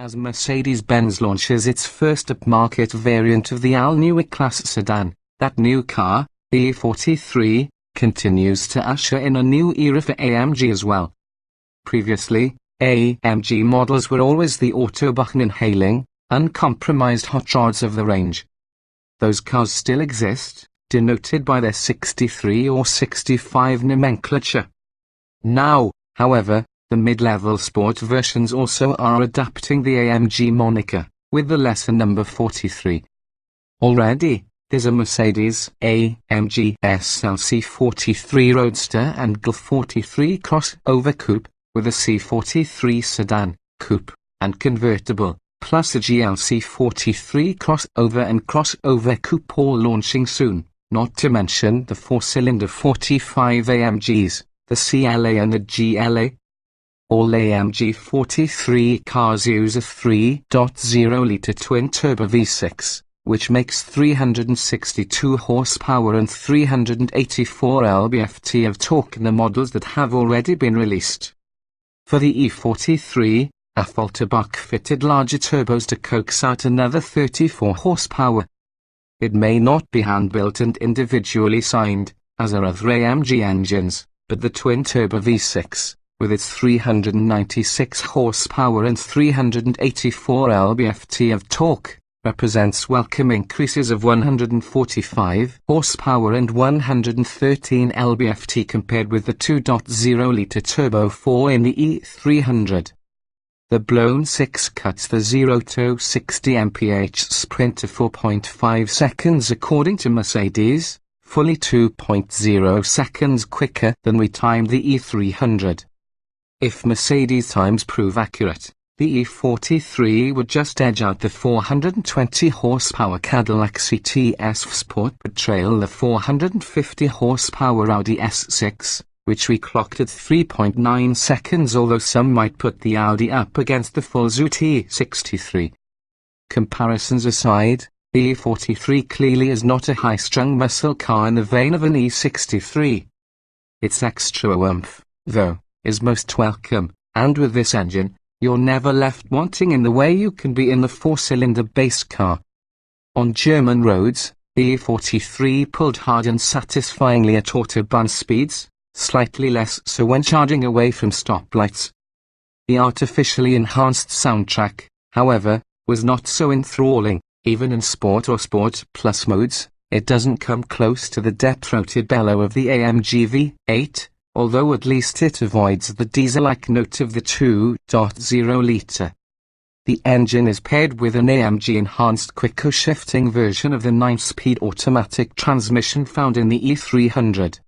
As Mercedes-Benz launches its first upmarket variant of the all-new E-Class sedan, that new car, the E43, continues to usher in a new era for AMG as well. Previously, AMG models were always the autobahn-inhaling, uncompromised hot rods of the range. Those cars still exist, denoted by their 63 or 65 nomenclature. Now, however, the mid-level sport versions also are adapting the AMG moniker, with the lesser number 43. Already, there's a Mercedes-AMG SLC43 Roadster and G43 crossover coupe, with a C43 sedan, coupe, and convertible, plus a GLC43 crossover and crossover coupe all launching soon, not to mention the 4-cylinder 45 AMGs, the CLA and the GLA. All AMG 43 cars use a 3.0-litre twin-turbo V6, which makes 362 horsepower and 384 lb-ft of torque in the models that have already been released. For the E43, a Falterbach fitted larger turbos to coax out another 34 horsepower. It may not be hand-built and individually signed, as are other AMG engines, but the twin-turbo V6, with its 396 horsepower and 384 lb-ft of torque, represents welcome increases of 145 horsepower and 113 lb-ft compared with the 2.0-litre Turbo 4 in the E300. The blown 6 cuts the 0 to 60 mph sprint to 4.5 seconds according to Mercedes, fully 2.0 seconds quicker than we timed the E300. If Mercedes times prove accurate, the E43 would just edge out the 420 horsepower Cadillac CTS Sport but trail the 450 horsepower Audi S6, which we clocked at 3.9 seconds, although some might put the Audi up against the full Zoot E63. Comparisons aside, the E43 clearly is not a high-strung muscle car in the vein of an E63. Its extra oomph, though, is most welcome, and with this engine, you're never left wanting in the way you can be in the 4-cylinder base car. On German roads, the E43 pulled hard and satisfyingly at autobahn speeds, slightly less so when charging away from stoplights. The artificially enhanced soundtrack, however, was not so enthralling. Even in Sport or Sport Plus modes, it doesn't come close to the deep-throated bellow of the AMG V8, although at least it avoids the diesel-like note of the 2.0-litre. The engine is paired with an AMG-enhanced quicker-shifting version of the 9-speed automatic transmission found in the E300.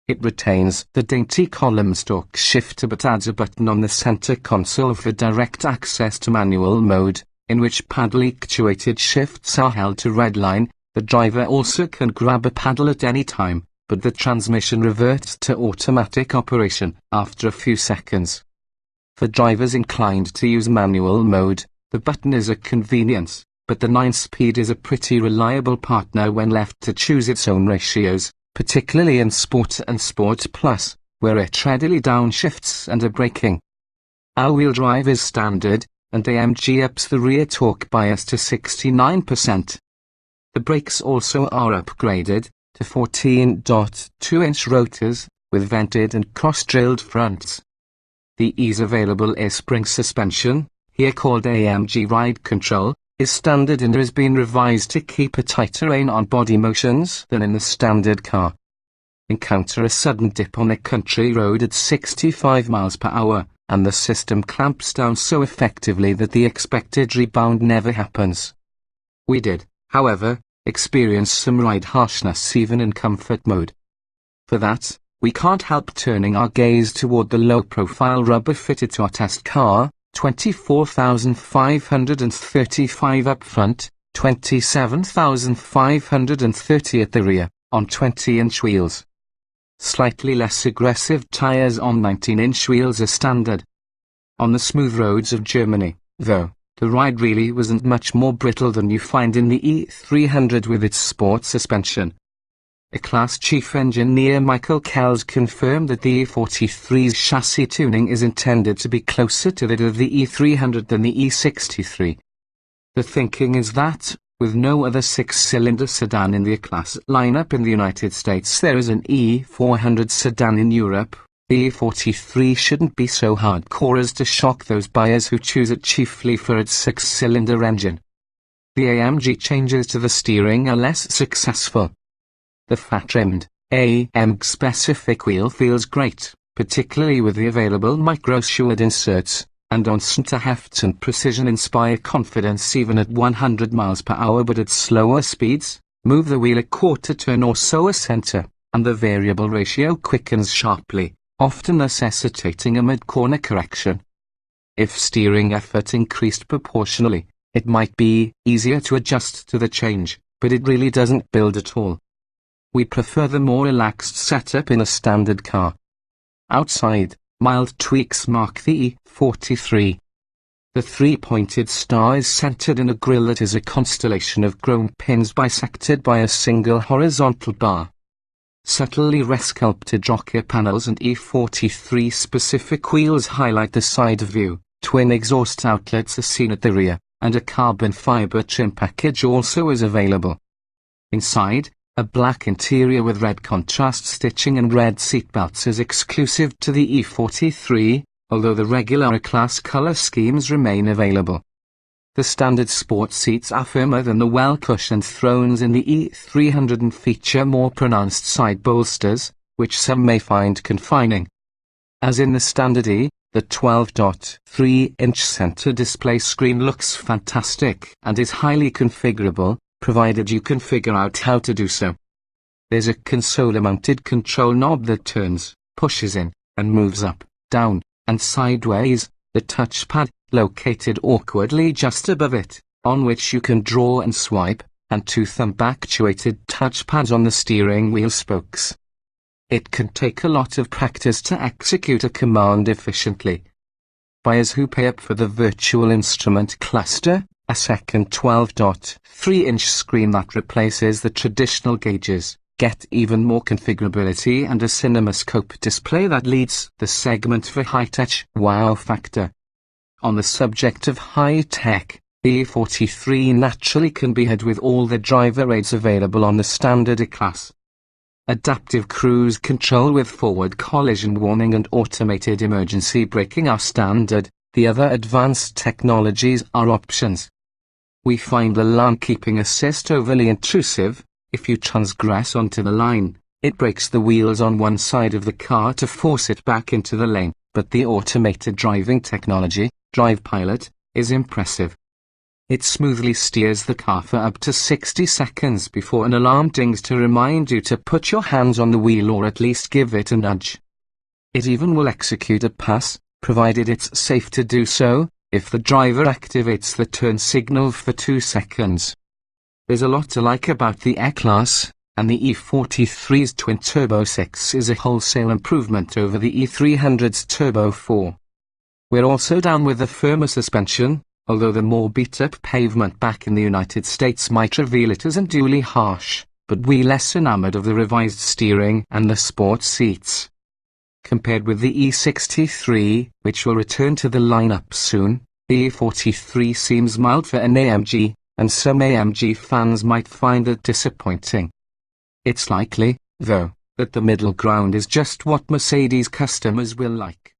It retains the dainty column stalk shifter but adds a button on the center console for direct access to manual mode, in which paddle-actuated shifts are held to redline. The driver also can grab a paddle at any time, but the transmission reverts to automatic operation after a few seconds. For drivers inclined to use manual mode, the button is a convenience, but the 9-speed is a pretty reliable partner when left to choose its own ratios, particularly in Sport and Sport Plus, where it readily downshifts under braking. All-wheel drive is standard, and AMG ups the rear torque bias to 69%. The brakes also are upgraded to 14.2-inch rotors, with vented and cross-drilled fronts. The ease-available air-spring suspension, here called AMG Ride Control, is standard and has been revised to keep a tighter rein on body motions than in the standard car. Encounter a sudden dip on a country road at 65 miles per hour, and the system clamps down so effectively that the expected rebound never happens. We did, however, experience some ride harshness even in comfort mode. For that, we can't help turning our gaze toward the low-profile rubber fitted to our test car, 24,535 up front, 27,530 at the rear, on 20-inch wheels. Slightly less aggressive tires on 19-inch wheels are standard. On the smooth roads of Germany, though, the ride really wasn't much more brittle than you find in the E300 with its sport suspension. E-Class chief engineer Michael Kells confirmed that the E43's chassis tuning is intended to be closer to that of the E300 than the E63. The thinking is that, with no other six-cylinder sedan in the E-Class lineup in the United States, there is an E400 sedan in Europe. The E43 shouldn't be so hardcore as to shock those buyers who choose it chiefly for its six-cylinder engine. The AMG changes to the steering are less successful. The fat-rimmed, AMG-specific wheel feels great, particularly with the available micro-shouldered inserts, and constant heft and precision inspire confidence even at 100 miles per hour, but at slower speeds, move the wheel a quarter turn or so a center, and the variable ratio quickens sharply, often necessitating a mid-corner correction. If steering effort increased proportionally, it might be easier to adjust to the change, but it really doesn't build at all. We prefer the more relaxed setup in a standard car. Outside, mild tweaks mark the E43. The three-pointed star is centered in a grille that is a constellation of chrome pins bisected by a single horizontal bar. Subtly resculpted rocker panels and E43-specific wheels highlight the side view. Twin exhaust outlets are seen at the rear, and a carbon fiber trim package also is available. Inside, a black interior with red contrast stitching and red seatbelts is exclusive to the E43, although the regular E-Class color schemes remain available. The standard sport seats are firmer than the well-cushioned thrones in the E300 and feature more pronounced side bolsters, which some may find confining. As in the standard E, the 12.3-inch center display screen looks fantastic and is highly configurable, provided you can figure out how to do so. There's a console-mounted control knob that turns, pushes in, and moves up, down, and sideways, the touchpad, located awkwardly just above it, on which you can draw and swipe, and two thumb-actuated touchpads on the steering wheel spokes. It can take a lot of practice to execute a command efficiently. Buyers who pay up for the virtual instrument cluster, a second 12.3-inch screen that replaces the traditional gauges, get even more configurability and a CinemaScope display that leads the segment for high-tech wow factor. On the subject of high-tech, the E43 naturally can be had with all the driver aids available on the standard E-Class. Adaptive cruise control with forward collision warning and automated emergency braking are standard, the other advanced technologies are options. We find the lane keeping assist overly intrusive. If you transgress onto the line, it breaks the wheels on one side of the car to force it back into the lane, but the automated driving technology, Drive Pilot, is impressive. It smoothly steers the car for up to 60 seconds before an alarm dings to remind you to put your hands on the wheel or at least give it a nudge. It even will execute a pass, provided it's safe to do so, if the driver activates the turn signal for 2 seconds. There's a lot to like about the E-Class, and the E43's twin-turbo 6 is a wholesale improvement over the E300's Turbo 4. We're also down with the firmer suspension, although the more beat-up pavement back in the United States might reveal it as unduly harsh, but we're less enamored of the revised steering and the sport seats. Compared with the E63, which will return to the lineup soon, the E43 seems mild for an AMG, and some AMG fans might find it disappointing. It's likely, though, that the middle ground is just what Mercedes customers will like.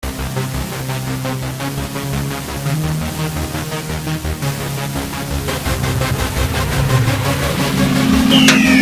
Yeah.